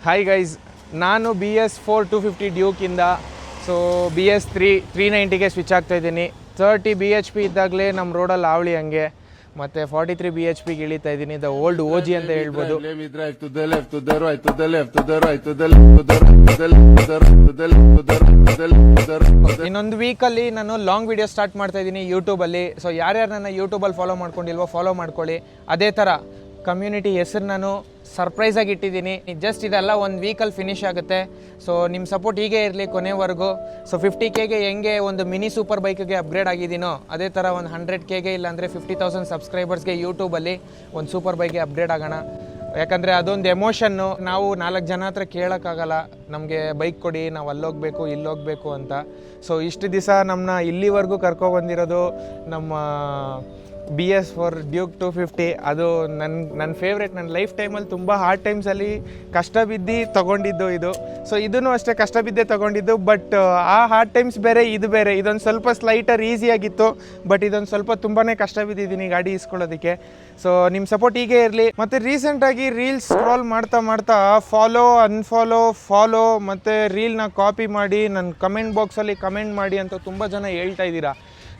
Hi guys, ನಾನು BS4 250 ಡ್ಯೂಕಿಂದ BS3 390ಗೆ switch ಆಗ್ತಾಯಿದ್ದೀನಿ. 30 BHP ಇದ್ದಾಗಲೇ ನಮ್ಮ ರೋಡಲ್ಲಿ ಆವಳಿ ಹಂಗೆ, ಮತ್ತು 43 BHPಗೆ ಇಳಿತಾ ಇದ್ದೀನಿ. ದ ಓಲ್ಡ್ OG ಅಂತ ಹೇಳ್ಬೋದು. ಇನ್ನೊಂದು ವೀಕಲ್ಲಿ ನಾನು ಲಾಂಗ್ ವಿಡಿಯೋ ಸ್ಟಾರ್ಟ್ ಮಾಡ್ತಾ ಇದ್ದೀನಿ ಯೂಟ್ಯೂಬಲ್ಲಿ. ಸೊ ಯಾರ್ಯಾರು ನನ್ನ ಯೂಟ್ಯೂಬಲ್ಲಿ ಫಾಲೋ ಮಾಡ್ಕೊಂಡಿಲ್ವೋ ಫಾಲೋ ಮಾಡ್ಕೊಳ್ಳಿ. ಅದೇ ಥರ ಕಮ್ಯುನಿಟಿ ಹೆಸರು ನಾನು ಸರ್ಪ್ರೈಸಾಗಿ ಇಟ್ಟಿದ್ದೀನಿ. ಜಸ್ಟ್ ಇದೆಲ್ಲ ಒಂದು ವೀಕಲ್ಲಿ ಫಿನಿಶ್ ಆಗುತ್ತೆ. ಸೊ ನಿಮ್ಮ ಸಪೋರ್ಟ್ ಹೀಗೆ ಇರಲಿ ಕೊನೆವರೆಗೂ. ಸೊ 50Kಗೆ ಹೆಂಗೆ ಒಂದು ಮಿನಿ ಸೂಪರ್ ಬೈಕ್ಗೆ ಅಪ್ಗ್ರೇಡ್ ಆಗಿದ್ದೀನೋ ಅದೇ ಥರ ಒಂದು 100Kಗೆ ಇಲ್ಲಾಂದರೆ 50,000 ಸಬ್ಸ್ಕ್ರೈಬರ್ಸ್ಗೆ ಯೂಟ್ಯೂಬಲ್ಲಿ ಒಂದು ಸೂಪರ್ ಬೈಕ್ಗೆ ಅಪ್ಗ್ರೇಡ್ ಆಗೋಣ. ಯಾಕಂದರೆ ಅದೊಂದು ಎಮೋಷನ್ನು. ನಾವು 4 ಜನ ಹತ್ರ ಕೇಳೋಕ್ಕಾಗಲ್ಲ ನಮಗೆ ಬೈಕ್ ಕೊಡಿ, ನಾವು ಅಲ್ಲೋಗಬೇಕು ಇಲ್ಲೋಗಬೇಕು ಅಂತ. ಸೊ ಇಷ್ಟು ದಿವಸ ನಮ್ಮನ್ನ ಇಲ್ಲಿವರೆಗೂ ಕರ್ಕೊಬಂದಿರೋದು ನಮ್ಮ BS4 ಡ್ಯೂಕ್ 250. ಅದು ನನ್ನ ಫೇವ್ರೇಟ್. ನನ್ನ ಲೈಫ್ ಟೈಮಲ್ಲಿ ತುಂಬ ಹಾರ್ಡ್ ಟೈಮ್ಸಲ್ಲಿ ಕಷ್ಟ ಬಿದ್ದು ತೊಗೊಂಡಿದ್ದು ಇದು. ಸೊ ಇದೂ ಅಷ್ಟೇ ಕಷ್ಟ ಬಿದ್ದೇ ತೊಗೊಂಡಿದ್ದು. ಬಟ್ ಆ ಹಾರ್ಡ್ ಟೈಮ್ಸ್ ಬೇರೆ, ಇದು ಬೇರೆ. ಇದೊಂದು ಸ್ವಲ್ಪ ಸ್ಲೈಟರ್ ಈಸಿಯಾಗಿತ್ತು, ಬಟ್ ಇದೊಂದು ಸ್ವಲ್ಪ ತುಂಬಾ ಕಷ್ಟ ಬಿದ್ದಿದ್ದೀನಿ ಗಾಡಿ ಇಸ್ಕೊಳ್ಳೋದಕ್ಕೆ. ಸೊ ನಿಮ್ಮ ಸಪೋರ್ಟ್ ಹೀಗೆ ಇರಲಿ. ಮತ್ತು ರೀಸೆಂಟಾಗಿ ರೀಲ್ಸ್ ಸ್ಕ್ರಾಲ್ ಮಾಡ್ತಾ ಫಾಲೋ ಮತ್ತು ರೀಲ್ನ ಕಾಪಿ ಮಾಡಿ ನನ್ನ ಕಮೆಂಟ್ ಬಾಕ್ಸಲ್ಲಿ ಕಮೆಂಟ್ ಮಾಡಿ ಅಂತ ತುಂಬ ಜನ ಹೇಳ್ತಾ ಇದ್ದೀರಾ.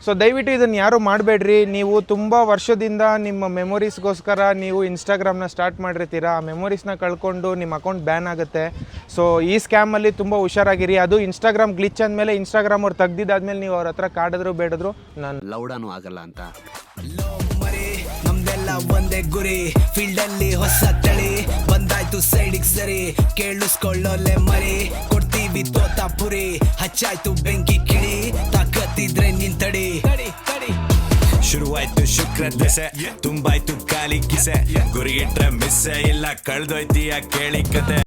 ಸೊ ದಯವಿಟ್ಟು ಇದನ್ನು ಯಾರೂ ಮಾಡಬೇಡ್ರಿ. ನೀವು ತುಂಬ ವರ್ಷದಿಂದ ನಿಮ್ಮ ಮೆಮೊರೀಸ್ಗೋಸ್ಕರ ನೀವು ಇನ್ಸ್ಟಾಗ್ರಾಮ್ನ ಸ್ಟಾರ್ಟ್ ಮಾಡಿರ್ತೀರ. ಆ ಮೆಮೊರೀಸ್ನ ಕಳ್ಕೊಂಡು ನಿಮ್ಮ ಅಕೌಂಟ್ ಬ್ಯಾನ್ ಆಗುತ್ತೆ. ಸೊ ಈ ಸ್ಕ್ಯಾಮಲ್ಲಿ ತುಂಬ ಹುಷಾರಾಗಿರಿ. ಅದು ಇನ್ಸ್ಟಾಗ್ರಾಮ್ ಗ್ಲಿಚ್ ಅಂದಮೇಲೆ ಇನ್ಸ್ಟಾಗ್ರಾಮ್ ಅವ್ರು ತೆಗ್ದಿದ್ದಾದ್ಮೇಲೆ ನೀವು ಅವ್ರ ಹತ್ರ ಕಾಡಿದ್ರು ಬೇಡಿದ್ರು ನಾನು ಲೌಡಾನು ಆಗಲ್ಲ ಅಂತ. ನಮ್ದೆಲ್ಲ ಒಂದೇ ಗುರಿ, ಫೀಲ್ಡ್ ಅಲ್ಲಿ ಹೊಸ ತಳಿ ಬಂದಾಯ್ತು ಸೈಡಿಗೆ ಸರಿ, ಕೇಳಿಸ್ಕೊಳ್ಳೋಲೆ ಮರಿ ಕೊಡ್ತೀವಿ ತೋತಾಪುರಿ, ಹಚ್ಚಾಯ್ತು ಬೆಂಕಿ ಕಿಡಿ, ತಾಕತ್ತಿದ್ರೆ ನಿಂತಡಿ. ಶುರುವಾಯ್ತು ಶುಕ್ರ ದೆಸೆ, ತುಂಬಾಯ್ತು ಖಾಲಿ ಕಿಸೆ, ಗುರಿ ಇಟ್ರೆ ಮಿಸ್ಸೆ ಇಲ್ಲ, ಕಳ್ದೋಯ್ತೀಯ ಕೇಳಿ ಕತೆ.